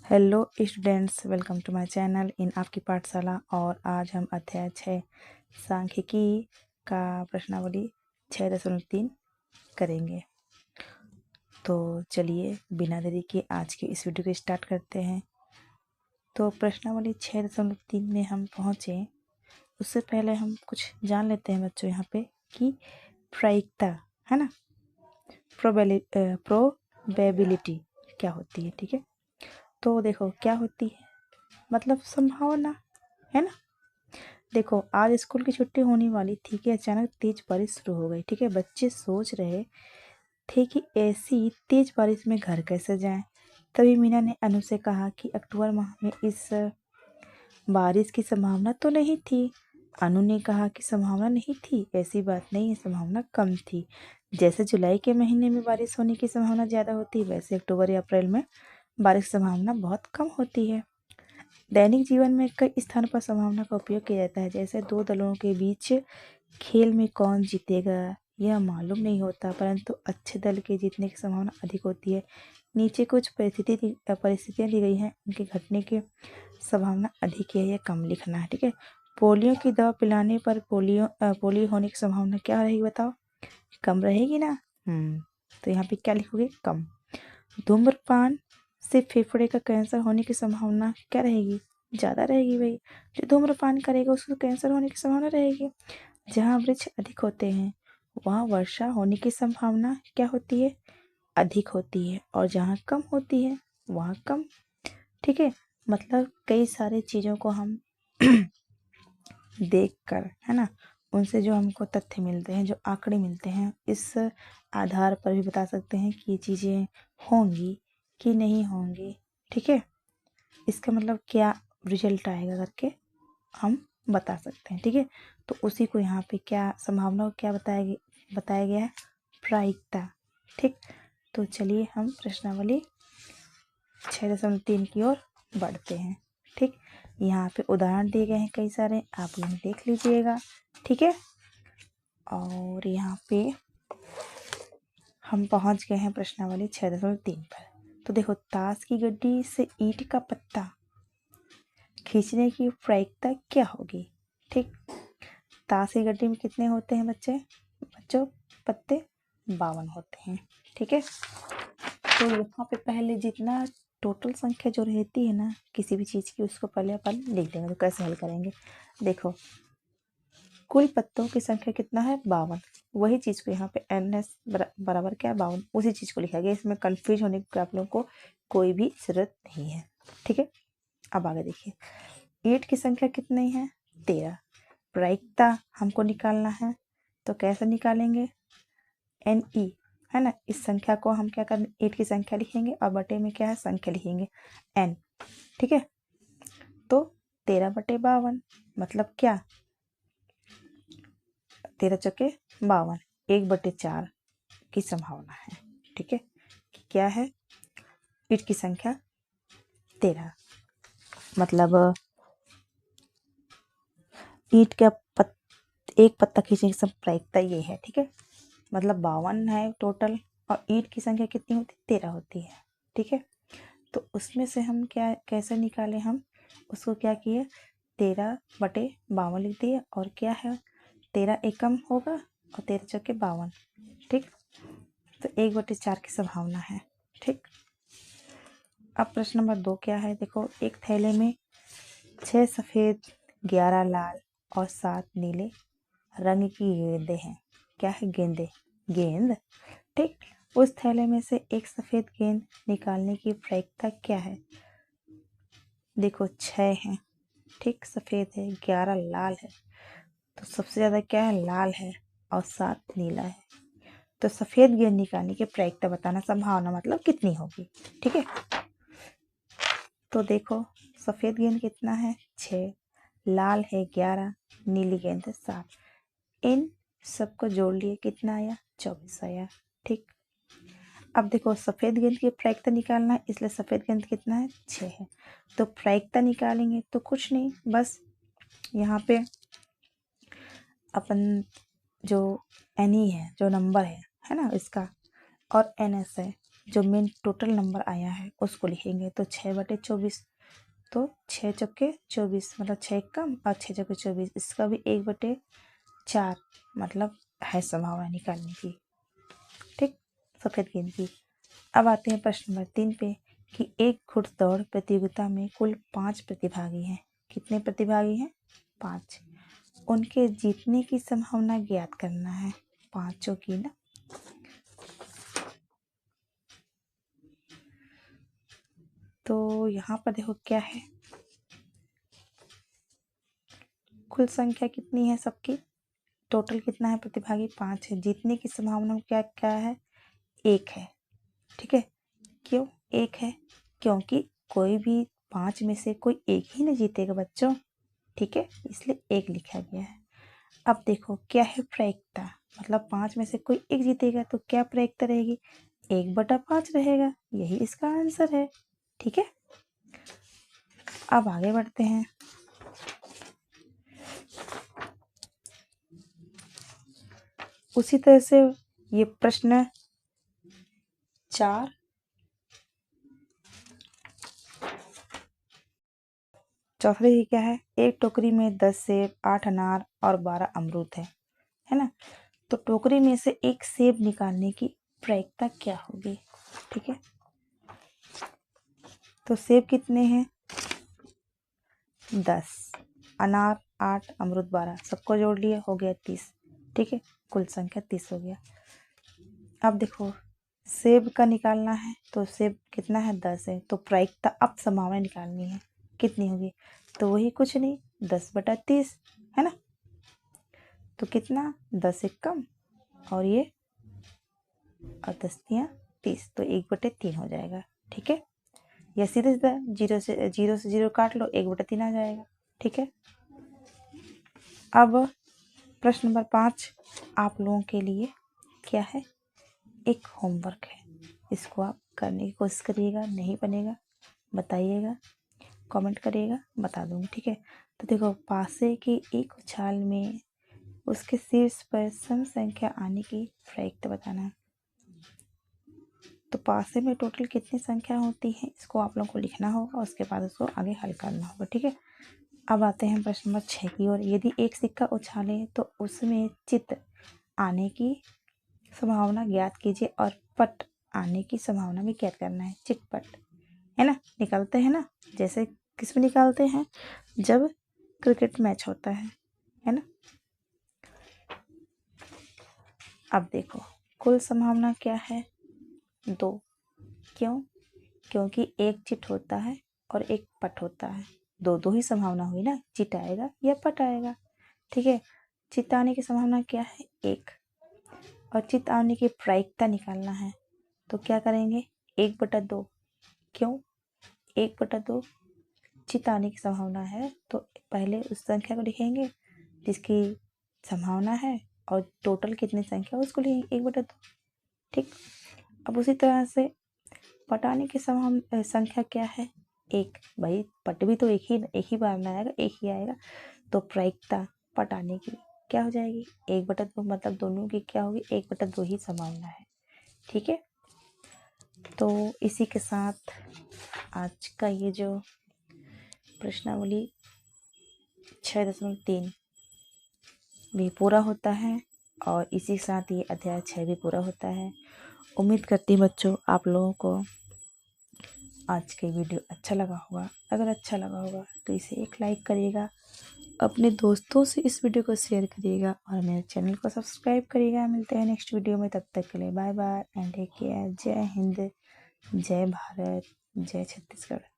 Hello students, welcome to my channel in Aapki Pathshala. और आज हम अध्याय 6 सांख्यिकी का प्रश्नावली 6.3 करेंगे। तो चलिए बिना देरी के आज के इस वीडियो को स्टार्ट करते हैं। तो प्रश्नावली 6.3 में हम पहुँचे, उससे पहले हम कुछ जान लेते हैं बच्चों यहाँ पे कि प्रायिकता है ना, प्रोबेबिलिटी क्या होती है। ठीक है, तो देखो क्या होती है, मतलब संभावना है ना। देखो आज स्कूल की छुट्टी होने वाली थी कि अचानक तेज बारिश शुरू हो गई। ठीक है, बच्चे सोच रहे थे कि ऐसी तेज बारिश में घर कैसे जाएं। तभी मीना ने अनु से कहा कि अक्टूबर माह में इस बारिश की संभावना तो नहीं थी। अनु ने कहा कि संभावना नहीं थी, ऐसी बात नहीं है, संभावना कम थी। जैसे जुलाई के महीने में बारिश होने की संभावना ज़्यादा होती है, वैसे अक्टूबर या अप्रैल में बारिश की संभावना बहुत कम होती है। दैनिक जीवन में कई स्थानों पर संभावना का उपयोग किया जाता है। जैसे दो दलों के बीच खेल में कौन जीतेगा यह मालूम नहीं होता, परंतु अच्छे दल के जीतने की संभावना अधिक होती है। नीचे कुछ परिस्थितियाँ दी गई हैं, उनके घटने की संभावना अधिक है या कम लिखना है। ठीक है, पोलियो की दवा पिलाने पर पोलियो होने की संभावना क्या रहेगी बताओ? कम रहेगी ना। तो यहाँ पे क्या लिखोगे? कम। धूम्रपान से फेफड़े का कैंसर होने की संभावना क्या रहेगी? ज़्यादा रहेगी भाई। जो धूम्रपान करेगा उसको कैंसर होने की संभावना रहेगी। जहाँ वृक्ष अधिक होते हैं वहाँ वर्षा होने की संभावना क्या होती है? अधिक होती है। और जहाँ कम होती है वहाँ कम। ठीक है, मतलब कई सारे चीज़ों को हम देख कर, है ना, उनसे जो हमको तथ्य मिलते हैं, जो आंकड़े मिलते हैं, इस आधार पर भी बता सकते हैं कि ये चीज़ें होंगी कि नहीं होंगी। ठीक है, इसका मतलब क्या रिजल्ट आएगा करके हम बता सकते हैं। ठीक है, तो उसी को यहाँ पे क्या संभावना को क्या बताया गया है? प्रायिकता। ठीक, तो चलिए हम प्रश्नावली 6.3 की ओर बढ़ते हैं। ठीक, यहाँ पे उदाहरण दिए गए हैं कई सारे, आप लोग देख लीजिएगा। ठीक है, और यहाँ पे हम पहुँच गए हैं प्रश्नावली 6.3 पर। तो देखो, ताश की गड्डी से ईंट का पत्ता खींचने की प्रायिकता क्या होगी? ठीक, ताश की गड्डी में कितने होते हैं बच्चों पत्ते? 52 होते हैं। ठीक है, तो यहाँ पे पहले जितना टोटल संख्या जो रहती है ना किसी भी चीज़ की, उसको पहले अपन लिख देंगे। तो कैसे हल करेंगे? देखो, कुल पत्तों की संख्या कितना है? 52। वही चीज़ को यहाँ पे NS बराबर क्या है? 52। उसी चीज़ को लिखा गया, इसमें कंफ्यूज होने की आप लोगों को कोई भी जरूरत नहीं है। ठीक है, अब आगे देखिए, ईंट की संख्या कितनी है? 13। प्रायिकता हमको निकालना है, तो कैसे निकालेंगे? NE, है ना, इस संख्या को हम क्या करें? ईंट की संख्या लिखेंगे और बटे में क्या है? संख्या लिखेंगे N। ठीक है, तो 13/52 मतलब क्या? 13 चौके 52, 1/4 की संभावना है। ठीक है, क्या है? ईंट की संख्या 13, मतलब ईंट का एक पत्ता खींचने की प्रायिकता ये है। ठीक है, मतलब 52 है टोटल, और ईंट की संख्या कितनी होती है? 13 होती है। ठीक है, तो उसमें से हम क्या कैसे निकालें? हम उसको क्या किए? 13/52 लिख दिए, और क्या है? 13 एकम होगा और 13 चौके 52। ठीक, तो 1/4 की संभावना है। ठीक, अब प्रश्न नंबर 2 क्या है? देखो, एक थैले में 6 सफ़ेद, 11 लाल और 7 नीले रंग की गेंदें हैं। क्या है? गेंद। ठीक, उस थैले में से एक सफ़ेद गेंद निकालने की प्रायिकता क्या है? देखो 6 है, ठीक, सफ़ेद है, 11 लाल है, तो सबसे ज़्यादा क्या है? लाल है, और 7 नीला है। तो सफ़ेद गेंद निकालने की प्रायिकता बताना, संभावना मतलब कितनी होगी। ठीक है, तो देखो, सफ़ेद गेंद कितना है? 6, लाल है 11, नीली गेंद है 7। इन सबको जोड़ लिए कितना आया? 24 आया। ठीक, अब देखो, सफ़ेद गेंद की प्रायिकता निकालना है, इसलिए सफ़ेद गेंद कितना है? 6 है। तो प्रायिकता निकालेंगे तो कुछ नहीं, बस यहाँ पे अपन जो NE है, जो नंबर है ना इसका, और NS है, जो मेन टोटल नंबर आया है उसको लिखेंगे। तो 6/24, तो 6×24 मतलब 6 कम और 6×24, इसका भी 1/4 मतलब है संभावना निकालने की। ठीक, सफ़ेद गेंद की। अब आते हैं प्रश्न नंबर 3 पे कि एक घुड़दौड़ प्रतियोगिता में कुल 5 प्रतिभागी हैं। कितने प्रतिभागी हैं? 5। उनके जीतने की संभावना ज्ञात करना है, पांचों की ना। तो यहाँ पर देखो क्या है, कुल संख्या कितनी है सबकी, टोटल कितना है प्रतिभागी? 5 है। जीतने की संभावना क्या क्या है? 1 है। ठीक है, क्यों 1 है? क्योंकि कोई भी 5 में से कोई एक ही नहीं जीतेगा बच्चों। ठीक है, इसलिए 1 लिखा गया है। अब देखो क्या है प्रायिकता, मतलब 5 में से कोई एक जीतेगा तो क्या प्रायिकता रहेगी? 1/5 रहेगा, यही इसका आंसर है। ठीक है, अब आगे बढ़ते हैं। उसी तरह से ये प्रश्न 4 चौथे ही क्या है, एक टोकरी में 10 सेब, 8 अनार और 12 अमरूद है ना। तो टोकरी में से एक सेब निकालने की प्रायिकता क्या होगी? ठीक है, तो सेब कितने हैं? 10, अनार 8, अमरूद 12, सबको जोड़ लिया, हो गया 30। ठीक है, कुल संख्या 30 हो गया। अब देखो सेब का निकालना है, तो सेब कितना है? 10 है। तो प्रायिकता अब संभावना निकालनी है, कितनी होगी? तो वही कुछ नहीं, 10/30 है ना। तो कितना? 10 से कम और ये और 10 तियाँ 30, तो 1/3 हो जाएगा। ठीक है, या सीधे सीधा 0 से 0 काट लो, 1/3 आ जाएगा। ठीक है, अब प्रश्न नंबर 5 आप लोगों के लिए क्या है, एक होमवर्क है। इसको आप करने की कोशिश करिएगा, नहीं बनेगा बताइएगा, कमेंट करिएगा, बता दूँगी। ठीक है, तो देखो पासे की एक उछाल में उसके शीर्ष पर सम संख्या आने की प्रायिकता बताना है। तो पासे में टोटल कितनी संख्या होती है, इसको आप लोगों को लिखना होगा, उसके बाद उसको आगे हल करना होगा। ठीक है, अब आते हैं प्रश्न नंबर 6 की ओर। यदि एक सिक्का उछालें तो उसमें चित आने की संभावना ज्ञात कीजिए और पट आने की संभावना भी ज्ञात करना है। चिटपट है ना, निकालते हैं ना, जैसे किसमें निकालते हैं? जब क्रिकेट मैच होता है ना। अब देखो कुल संभावना क्या है? 2। क्यों? क्योंकि एक चिट होता है और एक पट होता है, दो ही संभावना हुई ना, चिट आएगा या पट आएगा। ठीक है, चित आने की संभावना क्या है? 1, और चित आने की प्रायिकता निकालना है, तो क्या करेंगे? 1/2। क्यों 1/2? चित आने की संभावना है तो पहले उस संख्या को लिखेंगे जिसकी संभावना है, और टोटल कितनी संख्या उसको लिखेंगे 1/2। ठीक, अब उसी तरह से पटाने की संख्या क्या है? 1। भाई पट भी तो एक ही बार में आएगा, एक ही आएगा, तो प्रायिकता पटाने की क्या हो जाएगी? 1/2, मतलब दोनों की क्या होगी? 1/2 ही संभावना है। ठीक है, तो इसी के साथ आज का ये जो प्रश्नावली 6.3 भी पूरा होता है, और इसी के साथ ये अध्याय 6 भी पूरा होता है। उम्मीद करती हूँ बच्चों आप लोगों को आज की वीडियो अच्छा लगा होगा। अगर अच्छा लगा होगा तो इसे एक लाइक करिएगा, अपने दोस्तों से इस वीडियो को शेयर करिएगा और मेरे चैनल को सब्सक्राइब करिएगा। मिलते हैं नेक्स्ट वीडियो में, तब तक के लिए bye bye and take care. Jai Hind, जय भारत, जय छत्तीसगढ़।